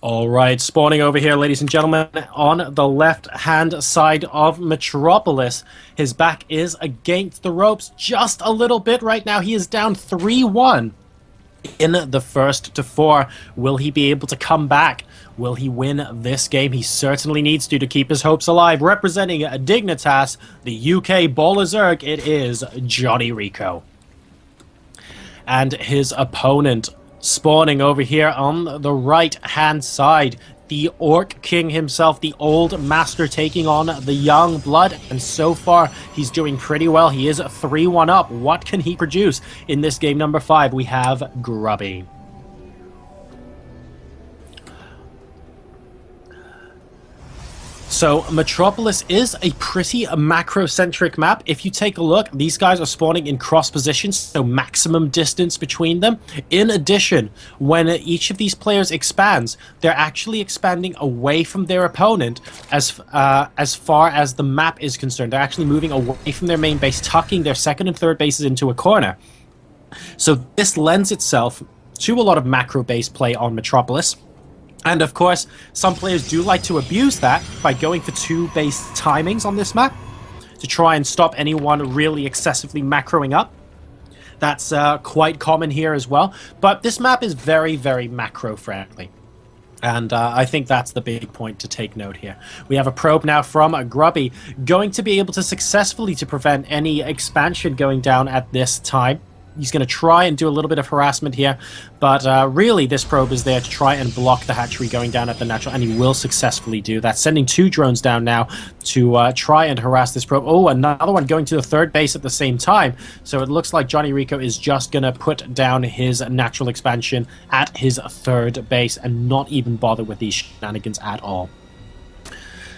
All right, spawning over here, ladies and gentlemen, on the left-hand side of Metropolis. His back is against the ropes just a little bit right now. He is down 3-1 in the first to four. Will he be able to come back? Will he win this game? He certainly needs to keep his hopes alive. Representing Dignitas, the UK Baller Zerg, it is JonnyREcco. And his opponent spawning over here on the right-hand side, the Orc King himself, the old master, taking on the young blood, and so far he's doing pretty well. He is 3-1 up. What can he produce in this game number 5? We have Grubby. So, Metropolis is a pretty macro-centric map. If you take a look, these guys are spawning in cross positions, so maximum distance between them. In addition, when each of these players expands, they're actually expanding away from their opponent as far as the map is concerned. They're actually moving away from their main base, tucking their second and third bases into a corner. So this lends itself to a lot of macro-based play on Metropolis. And of course, some players do like to abuse that by going for 2 base timings on this map to try and stop anyone really excessively macroing up. That's quite common here as well. But this map is very, very macro-friendly. And I think that's the big point to take note here. We have a probe now from Grubby, going to be able to successfully prevent any expansion going down at this time. He's going to try and do a little bit of harassment here, but really this probe is there to try and block the hatchery going down at the natural, and he will successfully do that, sending 2 drones down now to try and harass this probe. Oh, another one going to the third base at the same time, so it looks like JonnyREcco is just going to put down his natural expansion at his third base and not even bother with these shenanigans at all.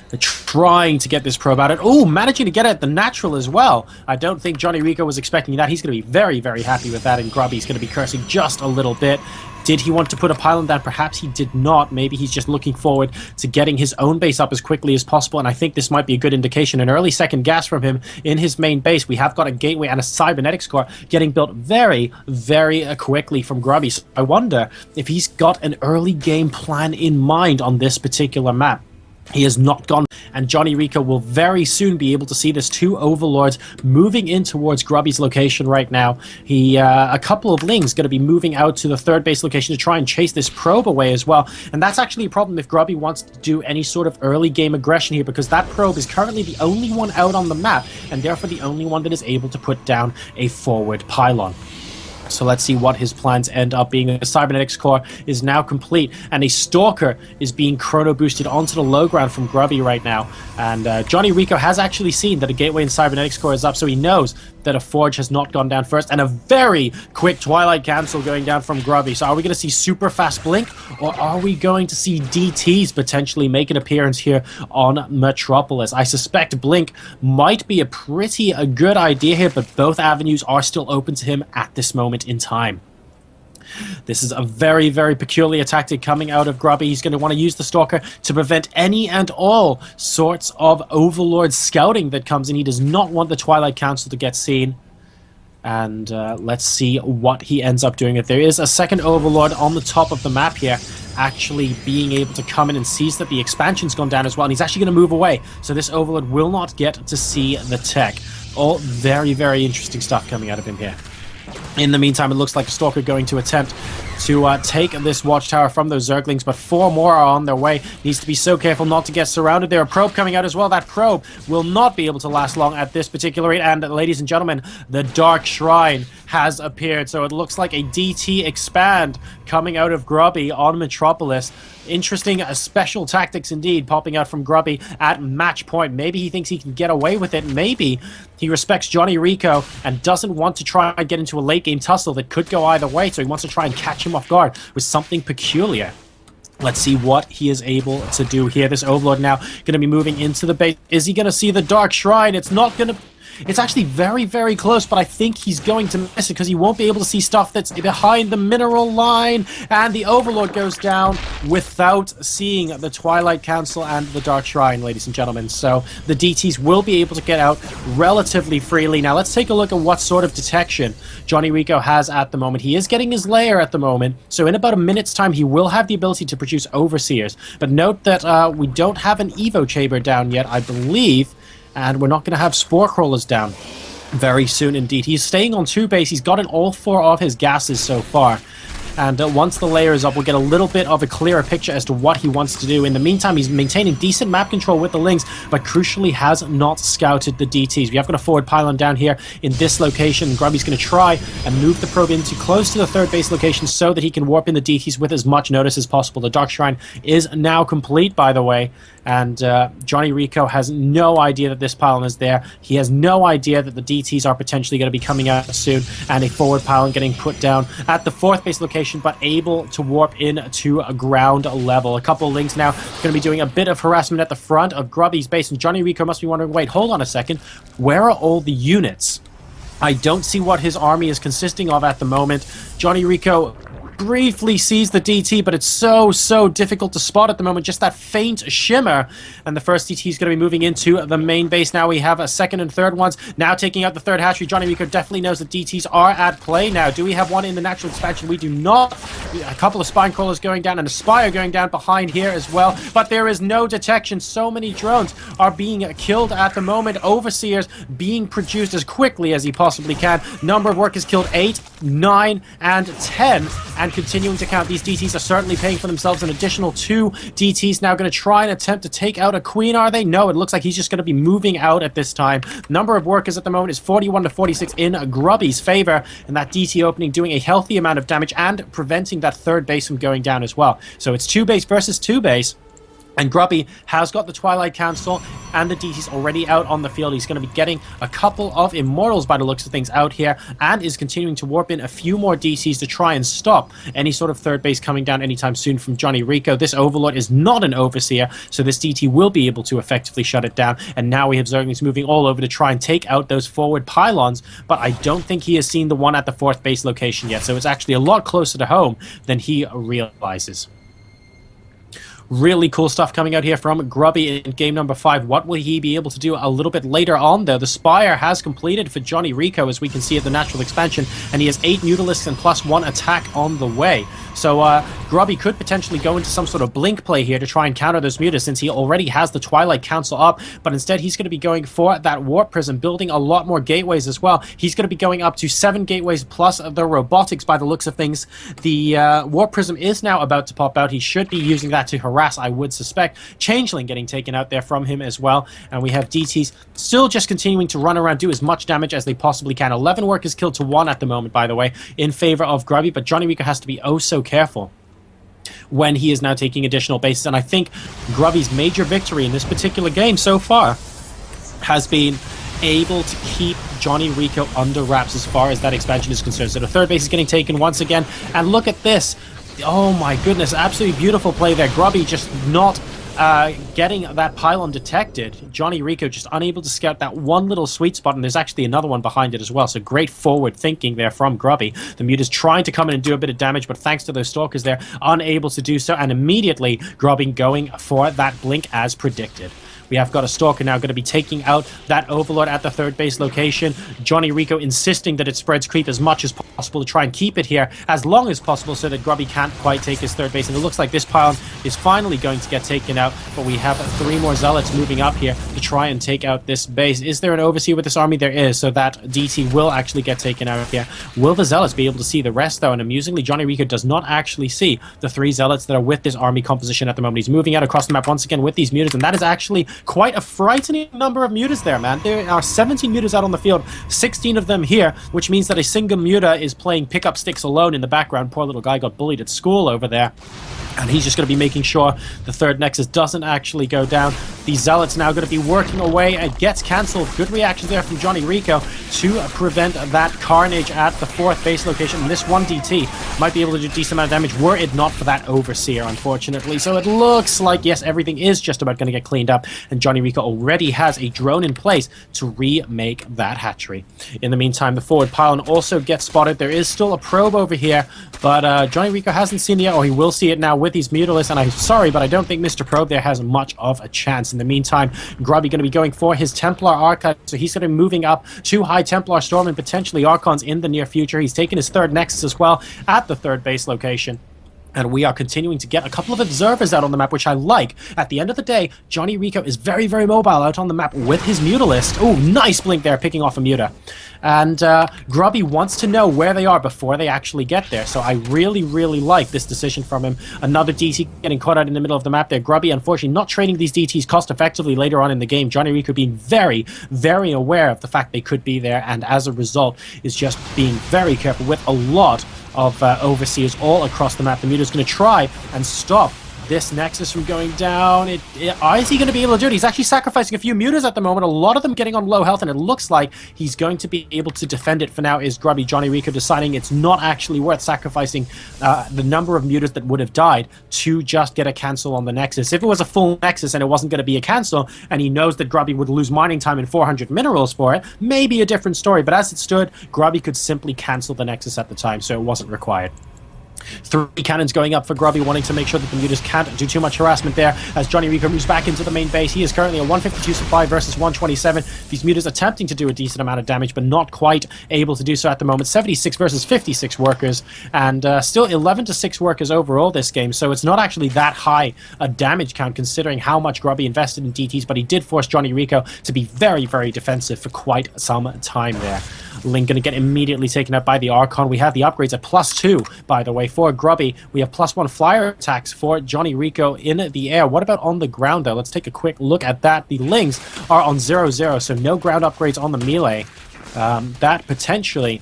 They're trying to get this probe out. Oh, managing to get it at the natural as well. I don't think JonnyREcco was expecting that. He's going to be very, very happy with that, and Grubby's going to be cursing just a little bit. Did he want to put a pylon down? Perhaps he did not. Maybe he's just looking forward to getting his own base up as quickly as possible, and I think this might be a good indication. An early second gas from him in his main base. We have got a gateway and a cybernetics core getting built very, very quickly from Grubby. So I wonder if he's got an early game plan in mind on this particular map. He has not gone, and JonnyREcco will very soon be able to see this 2 overlords moving in towards Grubby's location right now. A couple of lings going to be moving out to the third base location to try and chase this probe away as well. And that's actually a problem if Grubby wants to do any sort of early game aggression here, because that probe is currently the only one out on the map, and therefore the only one that is able to put down a forward pylon. So let's see what his plans end up being. A cybernetics core is now complete, and a stalker is being chrono boosted onto the low ground from Grubby right now. And JonnyREcco has actually seen that a gateway and cybernetics core is up, so he knows that a forge has not gone down first, and a very quick twilight cancel going down from Grubby. So are we going to see super fast blink, or are we going to see DTs potentially make an appearance here on Metropolis? I suspect blink might be a pretty good idea here, but both avenues are still open to him at this moment in time. This is a very, very peculiar tactic coming out of Grubby. He's going to want to use the Stalker to prevent any and all sorts of Overlord scouting that comes in. He does not want the Twilight Council to get seen. And let's see what he ends up doing. If there is a second Overlord on the top of the map here, actually being able to come in and sees that the expansion's gone down as well, and he's actually going to move away. So this Overlord will not get to see the tech. All very, very interesting stuff coming out of him here. In the meantime, it looks like a Stalker going to attempt to take this watchtower from those Zerglings, but 4 more are on their way. Needs to be so careful not to get surrounded. There, a probe coming out as well. That probe will not be able to last long at this particular rate. And ladies and gentlemen, the Dark Shrine has appeared. So it looks like a DT expand coming out of Grubby on Metropolis. Interesting special tactics indeed popping out from Grubby at match point. Maybe he thinks he can get away with it. Maybe he respects JonnyREcco and doesn't want to try and get into a late game tussle that could go either way. So he wants to try and catch him off guard with something peculiar. Let's see what he is able to do here. This Overlord now going to be moving into the base. Is he going to see the Dark Shrine? It's not going to... It's actually very, very close, but I think he's going to miss it because he won't be able to see stuff that's behind the mineral line. And the Overlord goes down without seeing the Twilight Council and the Dark Shrine, ladies and gentlemen. So the DTs will be able to get out relatively freely. Now, let's take a look at what sort of detection JonnyREcco has at the moment. He is getting his lair at the moment, so in about a minute's time, he will have the ability to produce Overseers. But note that we don't have an Evo Chamber down yet, I believe, and we're not going to have Spore Crawlers down very soon indeed. He's staying on 2 base. He's gotten all 4 of his gases so far. And once the layer is up, we'll get a little bit of a clearer picture as to what he wants to do. In the meantime, he's maintaining decent map control with the Lings, but crucially has not scouted the DTs. We have got a forward pylon down here in this location. Grubby's going to try and move the probe into close to the 3rd base location so that he can warp in the DTs with as much notice as possible. The Dark Shrine is now complete, by the way. And JonnyREcco has no idea that this pylon is there. He has no idea that the DTs are potentially going to be coming out soon, and a forward pylon getting put down at the 4th base location, but able to warp in to a ground level. A couple of Lings now going to be doing a bit of harassment at the front of Grubby's base, and JonnyREcco must be wondering, wait, hold on a second, where are all the units? I don't see what his army is consisting of at the moment. JonnyREcco briefly sees the DT, but it's so difficult to spot at the moment. Just that faint shimmer. And the first DT is going to be moving into the main base. Now we have a 2nd and 3rd ones. Now taking out the 3rd hatchery. JonnyREcco definitely knows that DTs are at play now. Do we have one in the natural expansion? We do not. A couple of spine crawlers going down and a spire going down behind here as well. But there is no detection. So many drones are being killed at the moment. Overseers being produced as quickly as he possibly can. Number of workers killed 8, 9, and 10. And continuing to count. These DTs are certainly paying for themselves. An additional 2 DTs now going to try and attempt to take out a queen, are they? No, it looks like he's just going to be moving out at this time. Number of workers at the moment is 41 to 46 in Grubby's favor, and that DT opening doing a healthy amount of damage and preventing that 3rd base from going down as well. So it's 2 base versus 2 base. And Grubby has got the Twilight Council and the DTs already out on the field. He's going to be getting a couple of Immortals by the looks of things out here, and is continuing to warp in a few more DTs to try and stop any sort of 3rd base coming down anytime soon from JonnyREcco. This Overlord is not an Overseer, so this DT will be able to effectively shut it down. And now we have Zerglings moving all over to try and take out those forward pylons, but I don't think he has seen the one at the 4th base location yet, so it's actually a lot closer to home than he realizes. Really cool stuff coming out here from Grubby in game number 5. What will he be able to do a little bit later on, though? The Spire has completed for JonnyREcco, as we can see at the natural expansion, and he has 8 Mutalisks and +1 attack on the way. So Grubby could potentially go into some sort of blink play here to try and counter those mutas, since he already has the Twilight Council up, but instead he's going to be going for that Warp Prism, building a lot more gateways as well. He's going to be going up to 7 gateways plus the robotics by the looks of things. The Warp Prism is now about to pop out. He should be using that to harass, I would suspect. Changeling getting taken out there from him as well, and we have DTs still just continuing to run around, do as much damage as they possibly can. 11 workers killed to 1 at the moment, by the way, in favor of Grubby, but JonnyREcco has to be oh so careful when he is now taking additional bases. And I think Grubby's major victory in this particular game so far has been able to keep JonnyREcco under wraps as far as that expansion is concerned. So the 3rd base is getting taken once again, and look at this. Oh my goodness, absolutely beautiful play there. Grubby just not getting that pylon detected. JonnyREcco just unable to scout that one little sweet spot, and there's actually another one behind it as well. So great forward thinking there from Grubby. The Muta's trying to come in and do a bit of damage, but thanks to those Stalkers there, unable to do so, and immediately Grubby going for that blink as predicted. We have got a Stalker now going to be taking out that Overlord at the 3rd base location. JonnyREcco insisting that it spreads creep as much as possible to try and keep it here as long as possible so that Grubby can't quite take his 3rd base. And it looks like this pylon is finally going to get taken out, but we have 3 more Zealots moving up here to try and take out this base. Is there an Overseer with this army? There is, so that DT will actually get taken out here. Will the Zealots be able to see the rest, though? And amusingly, JonnyREcco does not actually see the 3 Zealots that are with this army composition at the moment. He's moving out across the map once again with these mutas, and that is actually quite a frightening number of mutas there, man. There are 17 mutas out on the field, 16 of them here, which means that a single muta is playing pickup sticks alone in the background. Poor little guy got bullied at school over there. And he's just going to be making sure the 3rd Nexus doesn't actually go down. The Zealots now going to be working away. It gets cancelled. Good reaction there from JonnyREcco to prevent that carnage at the 4th base location. And this one DT might be able to do a decent amount of damage were it not for that Overseer, unfortunately. So it looks like, yes, everything is just about going to get cleaned up. and JonnyREcco already has a drone in place to remake that hatchery. In the meantime, the forward pylon also gets spotted. There is still a probe over here, but JonnyREcco hasn't seen it yet, or he will see it now with these Mutalisks, and I'm sorry, but I don't think Mr. Probe there has much of a chance. In the meantime, Grubby going to be going for his Templar Archive, so he's going to be moving up to High Templar Storm and potentially Archons in the near future. He's taken his third Nexus as well at the third base location. And we are continuing to get a couple of observers out on the map, which I like. At the end of the day, JonnyREcco is very, very mobile out on the map with his Mutalist. Oh, nice blink there, picking off a Muta. And Grubby wants to know where they are before they actually get there. So I really, really like this decision from him. Another DT getting caught out in the middle of the map there. Grubby, unfortunately, not trading these DTs cost effectively later on in the game. JonnyREcco being very, very aware of the fact they could be there, and as a result is just being very careful with a lot of overseers all across the map. The Muta's going to try and stop this Nexus from going down. Is he going to be able to do it? He's actually sacrificing a few Mutas at the moment, a lot of them getting on low health, and it looks like he's going to be able to defend it for now. Is Grubby. JonnyREcco deciding it's not actually worth sacrificing the number of Mutas that would have died to just get a cancel on the Nexus. If it was a full Nexus and it wasn't going to be a cancel, and he knows that Grubby would lose mining time and 400 minerals for it, maybe a different story. But as it stood, Grubby could simply cancel the Nexus at the time, so it wasn't required. 3 cannons going up for Grubby, wanting to make sure that the Mutas can't do too much harassment there as JonnyREcco moves back into the main base. He is currently a 152 supply versus 127. These Mutas attempting to do a decent amount of damage, but not quite able to do so at the moment. 76 versus 56 workers, and still 11 to 6 workers overall this game, so it's not actually that high a damage count considering how much Grubby invested in DTs, but he did force JonnyREcco to be very, very defensive for quite some time there. Link going to get immediately taken out by the Archon. We have the upgrades at +2, by the way, for Grubby. We have +1 flyer attacks for JonnyREcco in the air. What about on the ground, though? Let's take a quick look at that. The Lings are on 0-0, so no ground upgrades on the melee. That potentially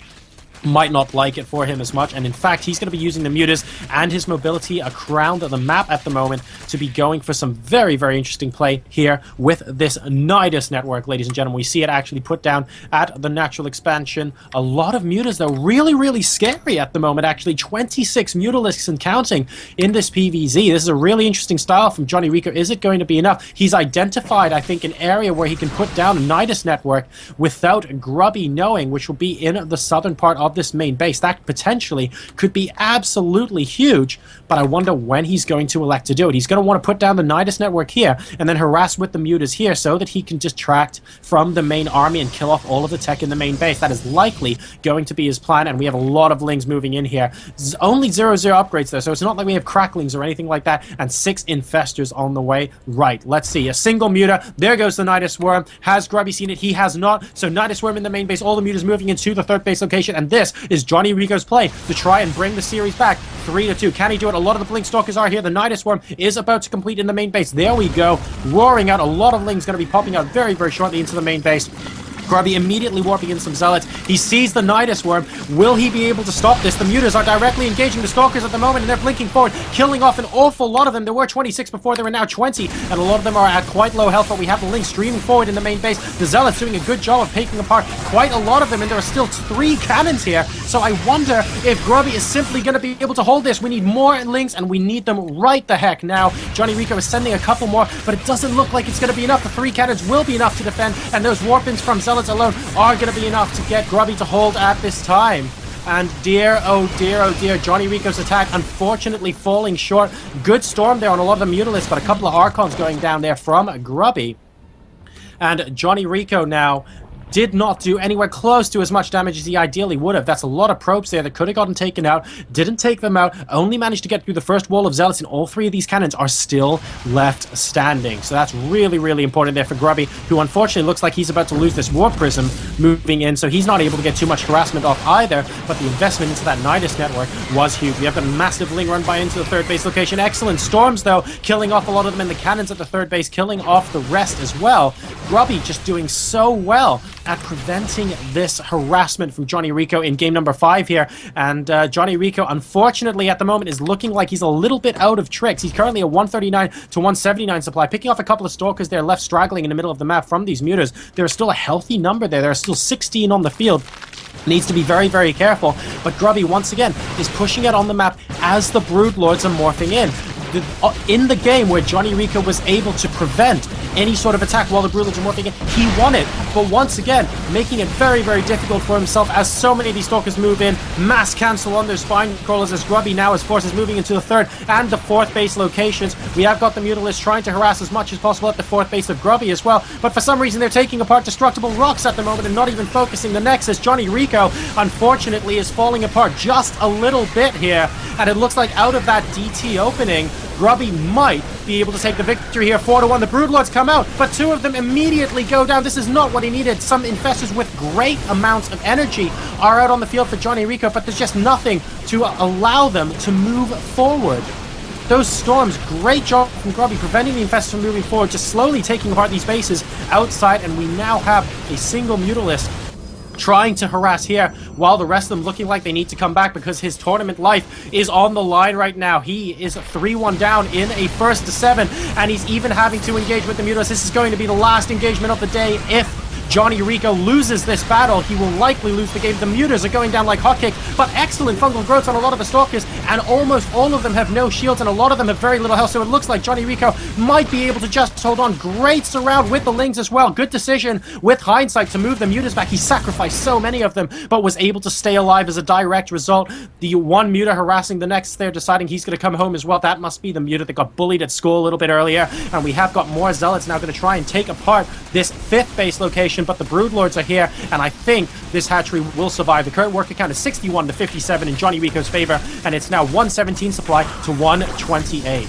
might not like it for him as much, and in fact he's going to be using the Mutas and his mobility around the map at the moment to be going for some very, very interesting play here with this Nidus network, ladies and gentlemen. We see it actually put down at the natural expansion. A lot of Mutas, though, really, really scary at the moment. Actually 26 Mutalisks and counting in this PvZ. This is a really interesting style from JonnyREcco. Is it going to be enough? He's identified, I think, an area where he can put down a Nidus network without Grubby knowing, which will be in the southern part of this main base. That potentially could be absolutely huge, but I wonder when he's going to elect to do it. He's going to want to put down the Nidus network here and then harass with the Mutas here so that he can distract from the main army and kill off all of the tech in the main base. That is likely going to be his plan, and we have a lot of Lings moving in here. Only 0-0 upgrades though, so it's not like we have cracklings or anything like that, and 6 infestors on the way. Right, let's see. A single Muta. There goes the Nidus Worm. Has Grubby seen it? He has not. So Nidus Worm in the main base, all the Mutas moving into the third base location, and this is JonnyREcco's play to try and bring the series back 3-2. Can he do it? A lot of the Blink Stalkers are here. The Nidus Worm is about to complete in the main base. There we go. Roaring out. A lot of Lings going to be popping out very, very shortly into the main base. Grubby immediately warping in some Zealots. He sees the Nidus Worm. Will he be able to stop this? The Mutas are directly engaging the Stalkers at the moment, and they're blinking forward, killing off an awful lot of them. There were 26 before, there are now 20, and a lot of them are at quite low health, but we have the Link streaming forward in the main base. The Zealots doing a good job of picking apart quite a lot of them, and there are still 3 cannons here, so I wonder if Grubby is simply going to be able to hold this. We need more Links, and we need them right the heck now. JonnyREcco is sending a couple more, but it doesn't look like it's going to be enough. The 3 cannons will be enough to defend, and those warp-ins from Zealots alone are going to be enough to get Grubby to hold at this time. And dear, oh dear, JonnyREcco's attack unfortunately falling short. Good storm there on a lot of the Mutalisks, but a couple of Archons going down there from Grubby. And JonnyREcco now did not do anywhere close to as much damage as he ideally would have. That's a lot of probes there that could have gotten taken out. Didn't take them out. Only managed to get through the first wall of Zealots, and all 3 of these cannons are still left standing. So that's really, really important there for Grubby, who unfortunately looks like he's about to lose this War Prism moving in, so he's not able to get too much harassment off either, but the investment into that Nidus network was huge. We have the massive Ling run by into the third base location. Excellent storms, though, killing off a lot of them, and the cannons at the third base killing off the rest as well. Grubby just doing so well at preventing this harassment from JonnyREcco in game number 5 here, and JonnyREcco unfortunately at the moment is looking like he's a little bit out of tricks. He's currently a 139 to 179 supply, picking off a couple of Stalkers there left straggling in the middle of the map from these Mutas. There's still a healthy number there. There are still 16 on the field. Needs to be very, very careful, but Grubby once again is pushing it on the map as the Broodlords are morphing in. In the game where JonnyREcco was able to prevent any sort of attack while the Broodlords are morphing in. He won it, but once again, making it very, very difficult for himself as so many of these Stalkers move in. Mass cancel on their Spine Crawlers as Grubby now has forces moving into the 3rd and the 4th base locations. We have got the Mutalisks trying to harass as much as possible at the 4th base of Grubby as well, but for some reason they're taking apart destructible rocks at the moment and not even focusing the Nexus. JonnyREcco, unfortunately, is falling apart just a little bit here, and it looks like out of that DT opening, Grubby might be able to take the victory here. 4-1, the Broodlords come out, but 2 of them immediately go down. This is not what he needed. Some Infestors with great amounts of energy are out on the field for JonnyREcco, but there's just nothing to allow them to move forward. Those storms, great job from Grubby, preventing the Infestors from moving forward, just slowly taking apart these bases outside, and we now have a single Mutalisk trying to harass here, while the rest of them looking like they need to come back because his tournament life is on the line right now. He is 3-1 down in a 1st to 7, and he's even having to engage with the Mutalisks. This is going to be the last engagement of the day. If JonnyREcco loses this battle, he will likely lose the game. The Mutas are going down like hotcakes, but excellent fungal growths on a lot of the Stalkers, and almost all of them have no shields, and a lot of them have very little health, so it looks like JonnyREcco might be able to just hold on. Great surround with the Lings as well. Good decision with hindsight to move the Mutas back. He sacrificed so many of them, but was able to stay alive as a direct result. The one Muta harassing the next there, deciding he's going to come home as well. That must be the Muta that got bullied at school a little bit earlier, and we have got more Zealots now going to try and take apart this 5th base location, but the Broodlords are here, and I think this hatchery will survive. The current worker count is 61 to 57 in JonnyREcco's favor, and it's now 117 supply to 128.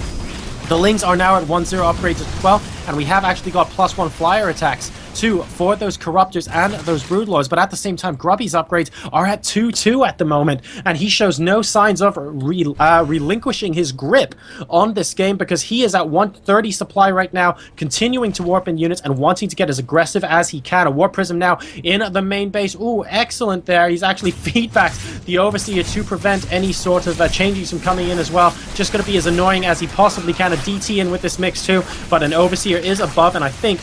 The Lings are now at 1-0 upgrades as well, and we have actually got +1 flyer attacks too for those Corruptors and those Broodlords, but at the same time, Grubby's upgrades are at 2-2 at the moment, and he shows no signs of relinquishing his grip on this game, because he is at 130 supply right now, continuing to warp in units and wanting to get as aggressive as he can. A Warp Prism now in the main base. Ooh, excellent there. He's actually feedbacked the Overseer to prevent any sort of changes from coming in as well. Just going to be as annoying as he possibly can. A DT in with this mix too, but an Overseer is above, and I think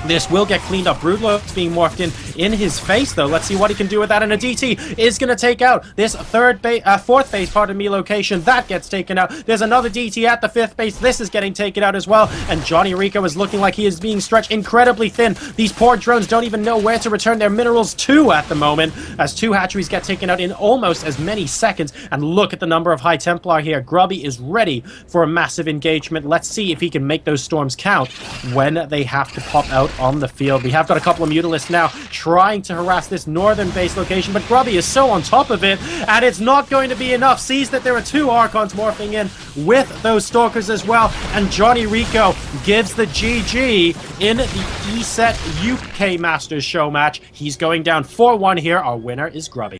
this will get cleaned up. Broodlords being morphed in his face, though. Let's see what he can do with that. And a DT is going to take out this 4th base, pardon me, location. That gets taken out. There's another DT at the 5th base. This is getting taken out as well. And JonnyREcco is looking like he is being stretched incredibly thin. These poor drones don't even know where to return their minerals to at the moment, as 2 hatcheries get taken out in almost as many seconds. And look at the number of High Templar here. Grubby is ready for a massive engagement. Let's see if he can make those storms count when they have to pop out on the field. We have got a couple of Mutalisks now trying to harass this northern base location, but Grubby is so on top of it, and it's not going to be enough. Sees that there are 2 Archons morphing in with those Stalkers as well, and JonnyREcco gives the GG in the ESET UK Masters show match. He's going down 4-1 here. Our winner is Grubby.